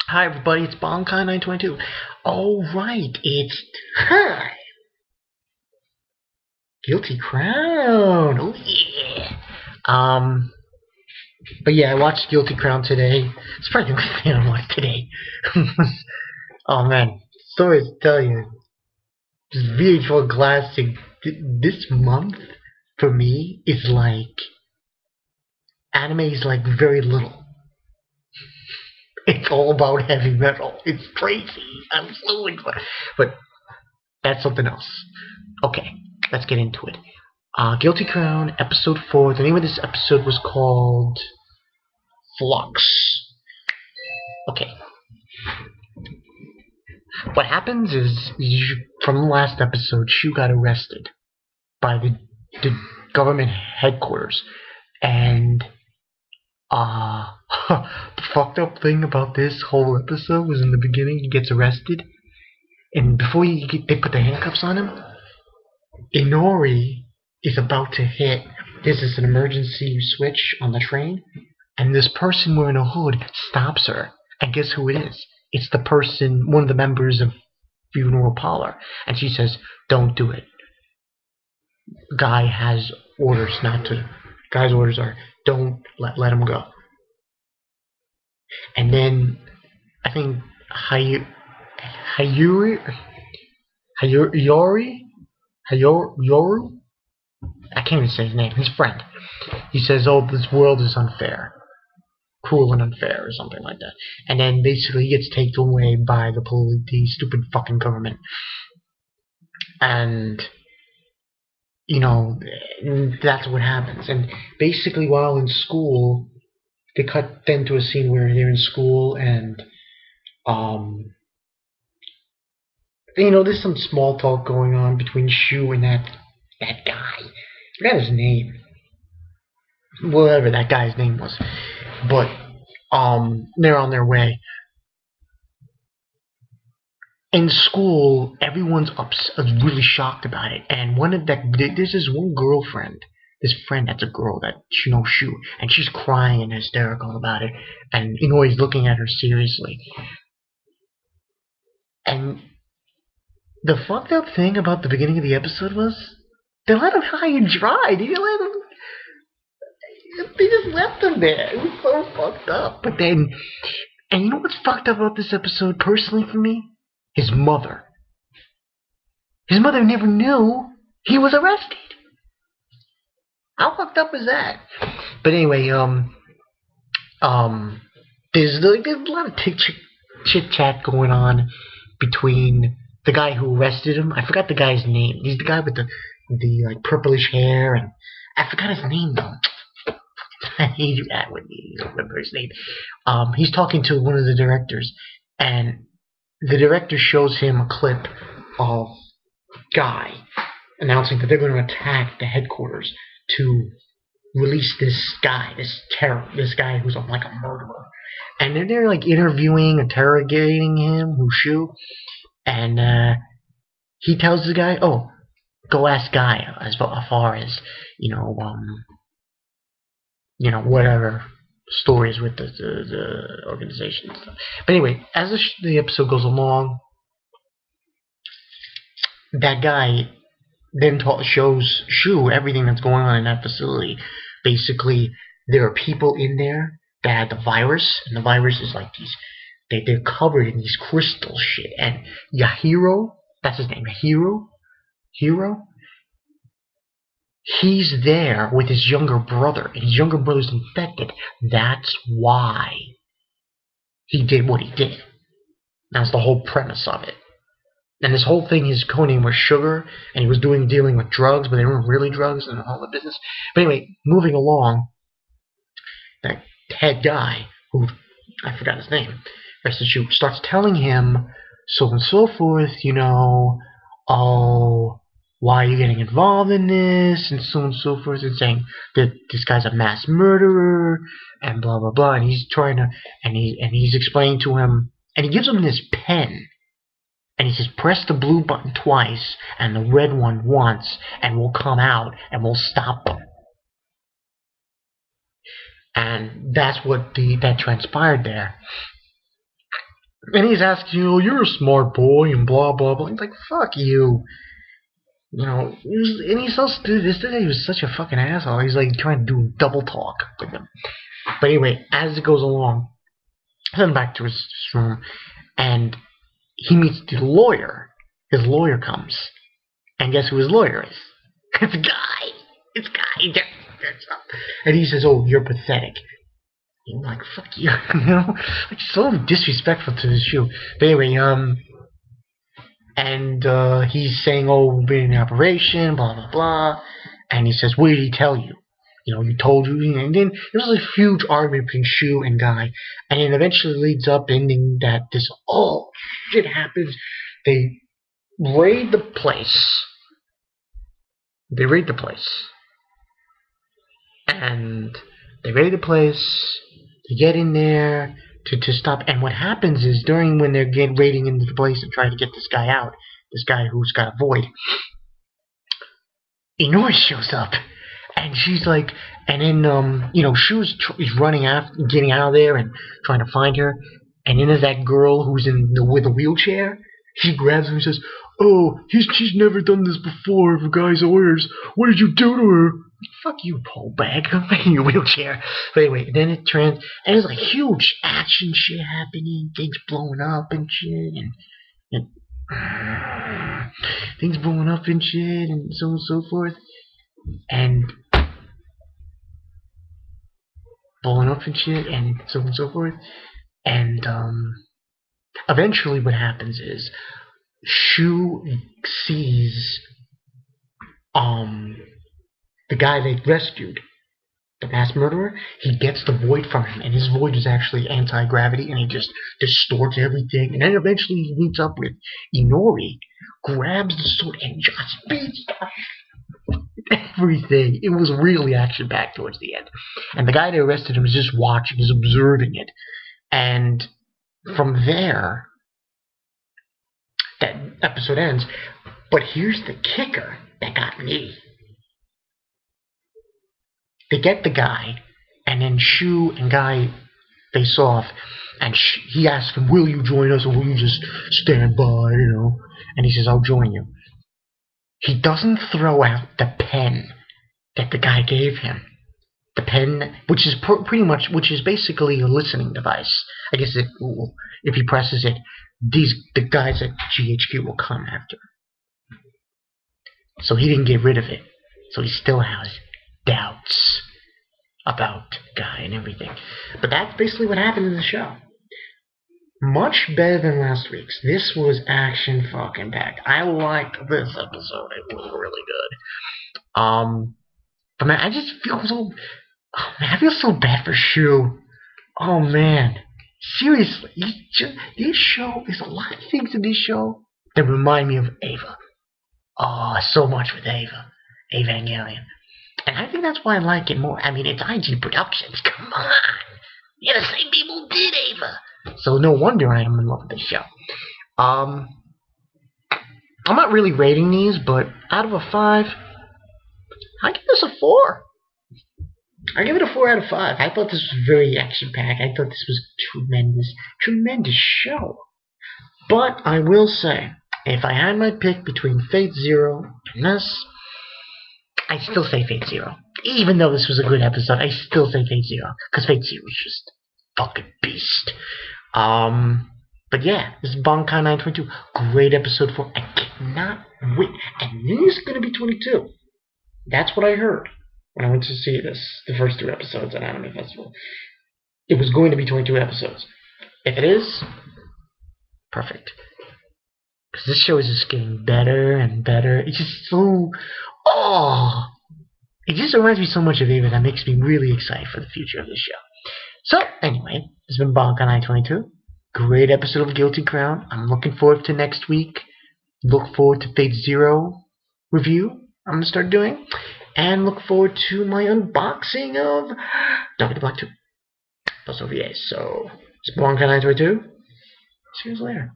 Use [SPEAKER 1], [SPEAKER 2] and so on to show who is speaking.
[SPEAKER 1] Hi everybody, it's Bonkai922. Alright, it's time. Guilty Crown. Oh yeah. Um, but yeah, I watched Guilty Crown today. It's probably the only thing I watched today. Oh man, story to tell you. This VH1 Classic this month for me is like anime is like very little. It's all about heavy metal. It's crazy. I'm so excited. But that's something else. Okay, let's get into it. Guilty Crown, episode 4. The name of this episode was called Flux. Okay, what happens is, from the last episode, Shu got arrested by the government headquarters. And, the fucked up thing about this whole episode was in the beginning, he gets arrested. And before they put the handcuffs on him, Inori is about to hit. This is an emergency switch on the train, and this person wearing a hood stops her. And guess who it is? It's the person, one of the members of Funeral Parlor. And she says, "Don't do it. Guy has orders not to. Guy's orders are don't let him go." And then I think Hayuri Hayori Yoru. I can't even say his name. His friend. He says, "Oh, this world is unfair." Cruel and unfair or something like that. And then basically he gets taken away by the stupid fucking government. And, you know, that's what happens. And basically while in school, they cut then to a scene where they're in school and, there's some small talk going on between Shu and that guy. I forgot his name. Whatever that guy's name was. But, they're on their way. In school, everyone's really shocked about it, and there's this one girlfriend, this friend that's a girl that she knows Shu, and she's crying and hysterical about it, and Inoi's looking at her seriously. And the fucked up thing about the beginning of the episode was they let him high and dry. They just left him there. It was so fucked up. But then, and you know what's fucked up about this episode, personally for me? His mother. His mother never knew he was arrested. How fucked up is that? But anyway, um, there's a lot of chit chat going on between the guy who arrested him. I forgot the guy's name. He's the guy with the like purplish hair, and I forgot his name though. I hate that when you don't remember his name. He's talking to one of the directors, and the director shows him a clip of Guy announcing that they're going to attack the headquarters to release this guy, this guy who's like a murderer. And they're like interviewing, interrogating him, Shu, and he tells the guy, "Oh, go ask Guy as far as you know, whatever stories with the organization and stuff." But anyway, as the episode goes along, that guy then shows Shu everything that's going on in that facility. Basically, there are people in there that had the virus, and the virus is like they're covered in these crystal shit. And Yahiro, that's his name, Hero, he's there with his younger brother, and his younger brother's infected. That's why he did what he did. That's the whole premise of it. And this whole thing, his codename was Sugar, and he was dealing with drugs, but they weren't really drugs and all the business. But anyway, moving along, that head guy, who I forgot his name, starts telling him so and so forth, oh, why are you getting involved in this, and so forth, and saying that this guy's a mass murderer, and blah blah blah, and he's trying to, and he's explaining to him, and he gives him this pen. And he says, press the blue button twice, and the red one once, and we'll come out, and we'll stop them. And that's what that transpired there. And he's asking you, you're a smart boy, and blah, blah, blah. He's like, fuck you. And he's so stupid. This guy was such a fucking asshole. He's like trying to do double talk with him. But anyway, as it goes along, then back to his room, and he meets the lawyer. His lawyer comes, and guess who his lawyer is? It's Guy. It's Guy. And he says, "Oh, you're pathetic." And I'm like, "Fuck you," like so disrespectful to the shoe. But anyway, and he's saying, "Oh, we've been in operation, blah blah blah," and he says, "What did he tell you?" You told you, and then there was a huge argument between Shu and Guy, and it eventually leads up ending that this all shit happens. They raid the place. And they raid the place. They get in there to stop. And what happens is during when they're raiding into the place and trying to get this guy out, this guy who's got a void, Inori shows up. And she's like, and then, Shu's is running after, getting out of there and trying to find her. And then there's that girl who's with a wheelchair. She grabs him and says, "Oh, she's never done this before for guys' orders. What did you do to her?" Fuck you, pole bag. In your wheelchair. But anyway, then and there's like huge action shit happening, things blowing up and shit, and things blowing up and shit, and so on and so forth. And blowing up and shit, and so on and so forth. And eventually what happens is Shu sees the guy they rescued, the mass murderer. He gets the void from him, and his void is actually anti-gravity, and he just distorts everything. And then eventually he meets up with Inori, grabs the sword, and just beats everything. It was really action-packed towards the end. And the guy that arrested him is just watching, is observing it. And from there, that episode ends. But here's the kicker that got me. They get the guy, and then Shu and Guy face off, and he asks him, "Will you join us, or will you just stand by, And he says, "I'll join you." He doesn't throw out the pen that the guy gave him. The pen, which is which is basically a listening device. I guess if he presses it, the guys at GHQ will come after. So he didn't get rid of it. So he still has doubts about Guy and everything. But that's basically what happened in the show. Much better than last week's. This was action fucking packed. I liked this episode. It was really good. But man, I just feel so. Oh man, I feel so bad for Shu. Oh man, seriously, this show. There's a lot of things in this show that remind me of Eva. Oh, so much with Eva, Evangelion, and I think that's why I like it more. I mean, it's IG Productions. Come on, yeah, the same people did Eva, so no wonder I am in love with this show. I'm not really rating these, but out of a 5, I give this a 4. I give it a 4 out of 5. I thought this was very action-packed. I thought this was a tremendous show. But I will say, if I had my pick between Fate Zero and this, I'd still say Fate Zero. Even though this was a good episode, I still say Fate Zero. Because Fate Zero is just fucking beast. But yeah, this is Bankai 922. Great episode 4. I cannot wait. And this is going to be 22. That's what I heard when I went to see the first 2 episodes at Anime Festival. It was going to be 22 episodes. If it is, perfect. Because this show is just getting better and better. It's just so... Oh! It just reminds me so much of Eva that makes me really excited for the future of this show. So, anyway, this has been Bankai 922. Great episode of Guilty Crown. I'm looking forward to next week. Look forward to Fate Zero review I'm going to start doing. And look forward to my unboxing of Dark Black 2 plus OVAs. So, it's Bankai 922. See you later.